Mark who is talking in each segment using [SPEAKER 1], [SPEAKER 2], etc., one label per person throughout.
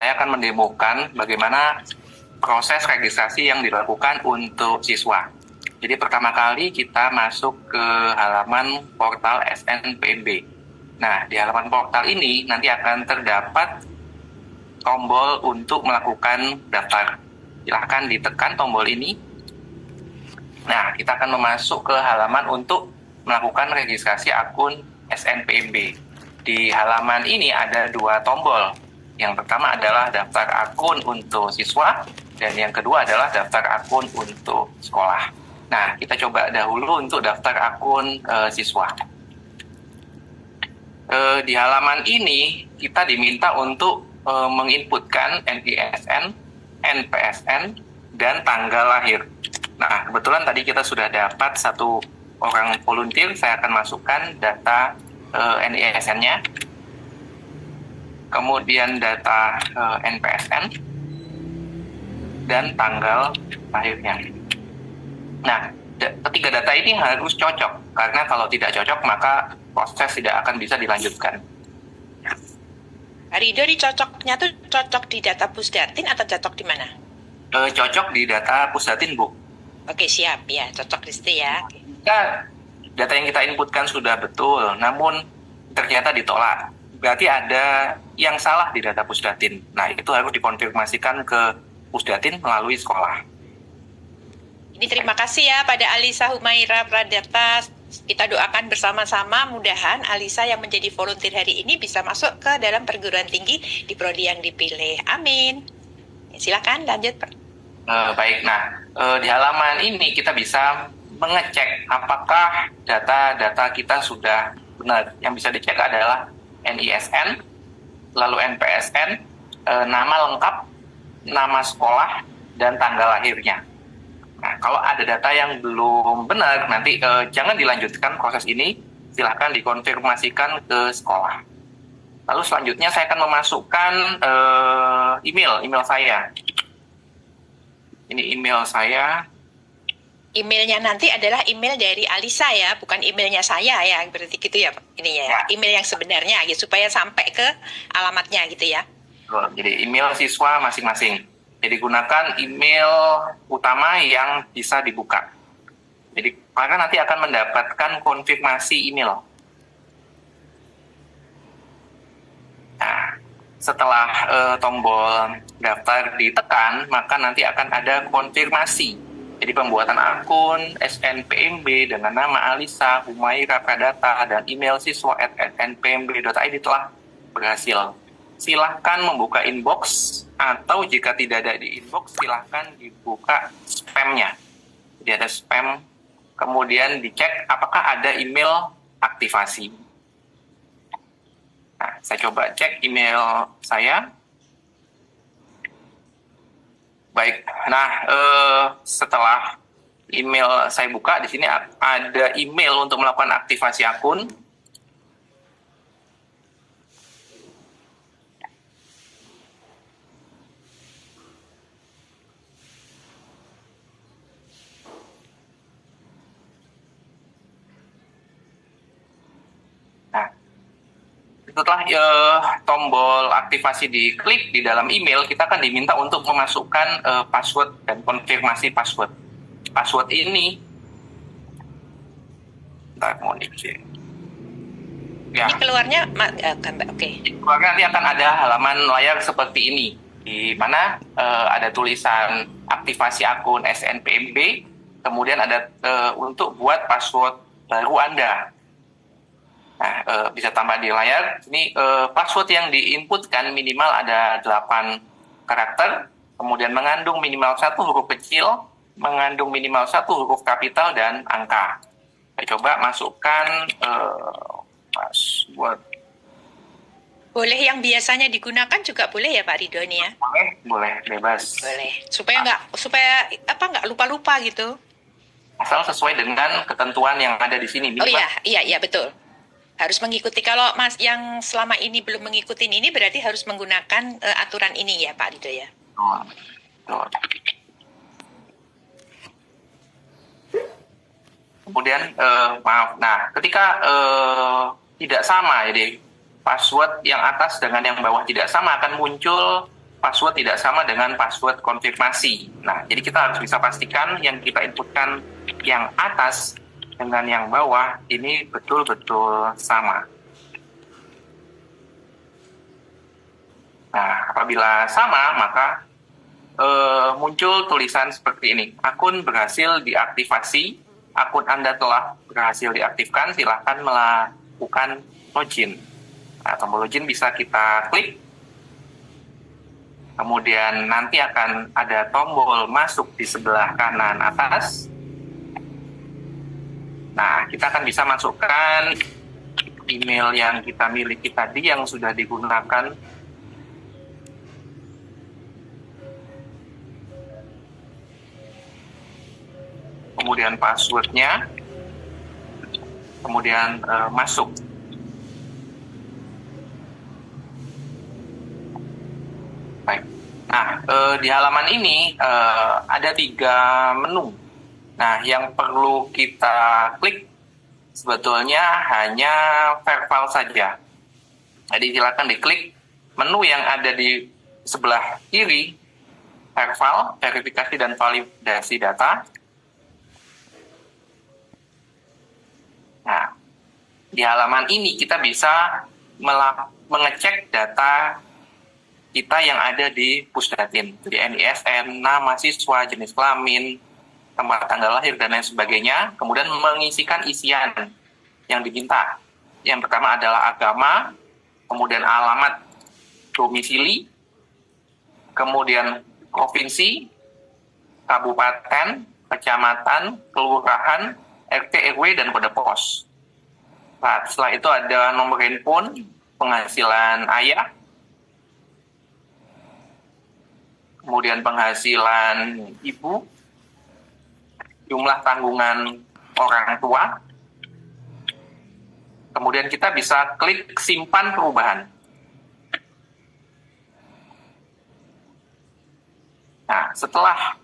[SPEAKER 1] saya akan mendemokan bagaimana proses registrasi yang dilakukan untuk siswa. Jadi pertama kali kita masuk ke halaman portal SNPMB. Nah, di halaman portal ini nanti akan terdapat tombol untuk melakukan daftar. Silahkan ditekan tombol ini. Nah, kita akan masuk ke halaman untuk melakukan registrasi akun SNPMB. Di halaman ini ada dua tombol. Yang pertama adalah daftar akun untuk siswa, dan yang kedua adalah daftar akun untuk sekolah. Nah, kita coba dahulu untuk daftar akun siswa. Di halaman ini, kita diminta untuk menginputkan NISN, NPSN, dan tanggal lahir. Nah, kebetulan tadi kita sudah dapat satu orang volunteer, saya akan masukkan data NISN-nya, kemudian data NPSN, dan tanggal lahirnya. Nah, ketiga data ini harus cocok, karena kalau tidak cocok maka proses tidak akan bisa dilanjutkan.
[SPEAKER 2] Rido, cocoknya tuh cocok di data Pusdatin atau cocok di mana?
[SPEAKER 1] Cocok di data Pusdatin, Bu.
[SPEAKER 2] Oke, siap ya, cocok di situ ya.
[SPEAKER 1] Jika data yang kita inputkan sudah betul, namun ternyata ditolak, berarti ada yang salah di data Pusdatin. Nah, itu harus dikonfirmasikan ke Pusdatin melalui sekolah.
[SPEAKER 2] Ini terima kasih ya pada Alisa Humaira Pradata. Kita doakan bersama-sama mudahan Alisa yang menjadi volunteer hari ini bisa masuk ke dalam perguruan tinggi di prodi yang dipilih. Amin. Silakan lanjut, Pak.
[SPEAKER 1] Baik, nah di halaman ini kita bisa mengecek apakah data-data kita sudah benar. Yang bisa dicek adalah NISN, lalu NPSN, nama lengkap, nama sekolah, dan tanggal lahirnya. Nah, kalau ada data yang belum benar, nanti jangan dilanjutkan proses ini, silahkan dikonfirmasikan ke sekolah. Lalu selanjutnya saya akan memasukkan email saya. Ini email saya.
[SPEAKER 2] Emailnya nanti adalah email dari Alisa ya, bukan emailnya saya ya, berarti gitu ya, ini ya, email yang sebenarnya gitu, supaya sampai ke alamatnya gitu ya.
[SPEAKER 1] Jadi email siswa masing-masing. Jadi gunakan email utama yang bisa dibuka. Jadi maka nanti akan mendapatkan konfirmasi email. Nah, setelah tombol daftar ditekan, maka nanti akan ada konfirmasi. Jadi pembuatan akun SNPMB dengan nama Alisa Humaira Pradata dan email siswa@snpmb.id telah berhasil. Silahkan membuka inbox, atau jika tidak ada di inbox, silahkan dibuka spam-nya. Jadi ada spam, kemudian dicek apakah ada email aktivasi. Nah, saya coba cek email saya. Baik, nah setelah email saya buka, di sini ada email untuk melakukan aktivasi akun. Setelah tombol aktivasi diklik di dalam email, kita akan diminta untuk memasukkan password dan konfirmasi password. Password ini, mau dicek. Ya.
[SPEAKER 2] Ini keluarnya, oke.
[SPEAKER 1] Keluarnya nanti akan ada halaman layar seperti ini, di mana ada tulisan aktivasi akun SNPMB, kemudian ada untuk buat password baru Anda. Nah, bisa tambah di layar. Ini password yang diinputkan minimal ada 8 karakter, kemudian mengandung minimal 1 huruf kecil, mengandung minimal 1 huruf kapital, dan angka. Saya coba masukkan password.
[SPEAKER 2] Boleh yang biasanya digunakan juga boleh ya Pak Ridho nih ya?
[SPEAKER 1] Boleh, bebas.
[SPEAKER 2] Boleh. Supaya nggak lupa-lupa gitu.
[SPEAKER 1] Asal sesuai dengan ketentuan yang ada di sini.
[SPEAKER 2] Oh iya betul. Harus mengikuti. Kalau Mas yang selama ini belum mengikuti ini berarti harus menggunakan aturan ini ya Pak Ridho ya.
[SPEAKER 1] Betul. Kemudian nah ketika tidak sama, jadi password yang atas dengan yang bawah tidak sama, akan muncul password tidak sama dengan password konfirmasi. Nah, jadi kita harus bisa pastikan yang kita inputkan yang atas dengan yang bawah ini betul-betul sama. Nah, apabila sama, maka muncul tulisan seperti ini. Akun berhasil diaktifasi. Akun Anda telah berhasil diaktifkan. Silakan melakukan login. Nah, tombol login bisa kita klik. Kemudian nanti akan ada tombol masuk di sebelah kanan atas. Nah, kita akan bisa masukkan email yang kita miliki tadi yang sudah digunakan. Kemudian passwordnya, kemudian masuk. Baik. Nah, di halaman ini ada 3 menu. Nah, yang perlu kita klik sebetulnya hanya verbal saja. Jadi silakan diklik menu yang ada di sebelah kiri, verbal, verifikasi dan validasi data. Nah, di halaman ini kita bisa mengecek data kita yang ada di Pusdatin, jadi NISN, nama siswa, jenis kelamin, tempat tanggal lahir, dan lain sebagainya. Kemudian mengisikan isian yang diminta. Yang pertama adalah agama, kemudian alamat domisili, kemudian provinsi, kabupaten, kecamatan, kelurahan, RT, RW, dan kode pos. Nah, setelah itu ada nomor handphone, penghasilan ayah, kemudian penghasilan ibu, jumlah tanggungan orang tua, kemudian kita bisa klik simpan perubahan. Nah, setelah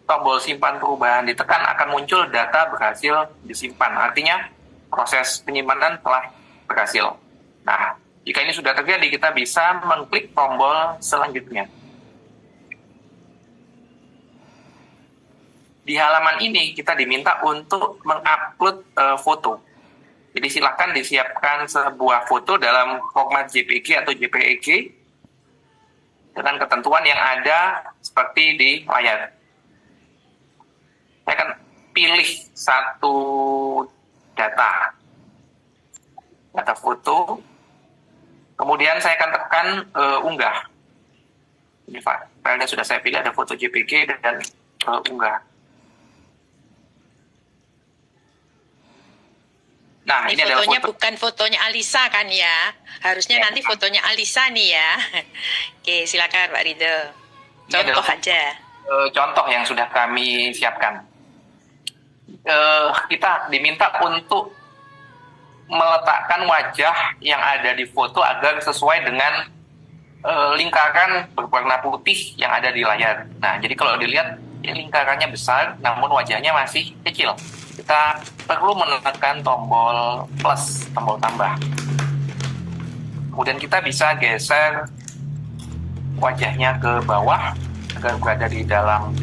[SPEAKER 1] tombol simpan perubahan ditekan, akan muncul data berhasil disimpan. Artinya, proses penyimpanan telah berhasil. Nah, jika ini sudah terjadi, kita bisa mengklik tombol selanjutnya. Di halaman ini kita diminta untuk mengupload foto. Jadi silakan disiapkan sebuah foto dalam format JPG atau JPEG dengan ketentuan yang ada seperti di layar. Saya akan pilih satu data foto, kemudian saya akan tekan unggah. Ini filenya sudah saya pilih, ada foto JPG dan unggah. Nah,
[SPEAKER 2] ini
[SPEAKER 1] adalah
[SPEAKER 2] fotonya
[SPEAKER 1] foto.
[SPEAKER 2] Bukan fotonya Alisa kan ya? Harusnya ya, nanti fotonya Alisa nih ya. Oke, silakan Pak Ridho. Contoh aja.
[SPEAKER 1] Contoh yang sudah kami siapkan. Kita diminta untuk meletakkan wajah yang ada di foto agar sesuai dengan lingkaran berwarna putih yang ada di layar. Nah, jadi kalau dilihat, ini lingkarannya besar, namun wajahnya masih kecil. Kita perlu menekan tombol plus, tombol tambah. Kemudian kita bisa geser wajahnya ke bawah agar berada di dalam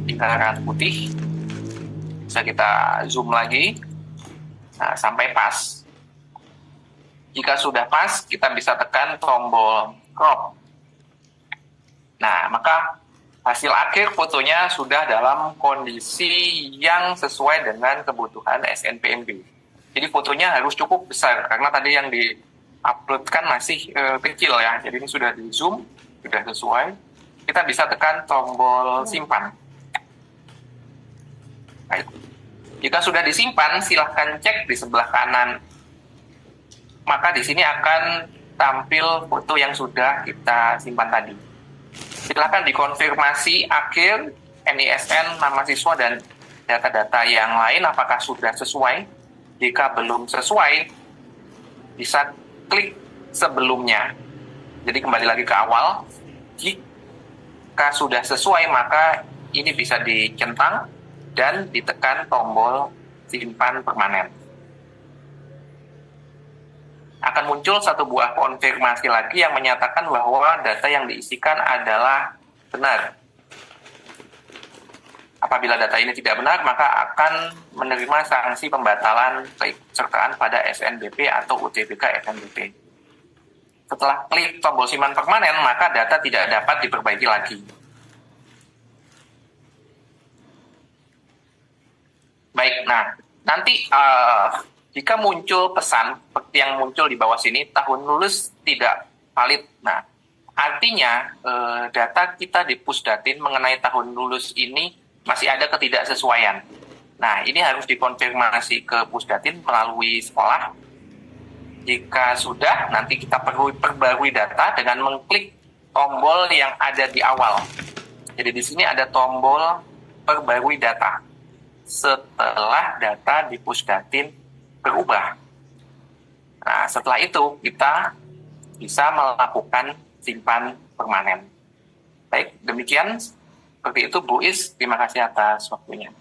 [SPEAKER 1] lingkaran putih. Bisa kita zoom lagi sampai pas. Jika sudah pas, kita bisa tekan tombol crop. Nah, maka hasil akhir fotonya sudah dalam kondisi yang sesuai dengan kebutuhan SNPMB. Jadi fotonya harus cukup besar, karena tadi yang di-uploadkan masih kecil ya. Jadi ini sudah di zoom, sudah sesuai. Kita bisa tekan tombol simpan. Baik. Jika sudah disimpan, silahkan cek di sebelah kanan. Maka di sini akan tampil foto yang sudah kita simpan tadi. Silakan dikonfirmasi akhir, NISN, nama siswa, dan data-data yang lain apakah sudah sesuai. Jika belum sesuai, bisa klik sebelumnya. Jadi kembali lagi ke awal. Jika sudah sesuai, maka ini bisa dicentang dan ditekan tombol simpan permanen. akan muncul satu buah konfirmasi lagi yang menyatakan bahwa data yang diisikan adalah benar. Apabila data ini tidak benar, maka akan menerima sanksi pembatalan keikutsertaan pada SNBP atau UTBK SNBP. Setelah klik tombol simpan permanen, maka data tidak dapat diperbaiki lagi. Baik, nah nanti jika muncul pesan seperti yang muncul di bawah sini, tahun lulus tidak valid. Nah, artinya data kita di Pusdatin mengenai tahun lulus ini masih ada ketidaksesuaian. Nah, ini harus dikonfirmasi ke Pusdatin melalui sekolah. Jika sudah, nanti kita perlu perbarui data dengan mengklik tombol yang ada di awal. Jadi di sini ada tombol perbarui data. Setelah data di Pusdatin berubah. Nah, setelah itu kita bisa melakukan simpan permanen. Baik, demikian. Seperti itu Bu Is, terima kasih atas waktunya.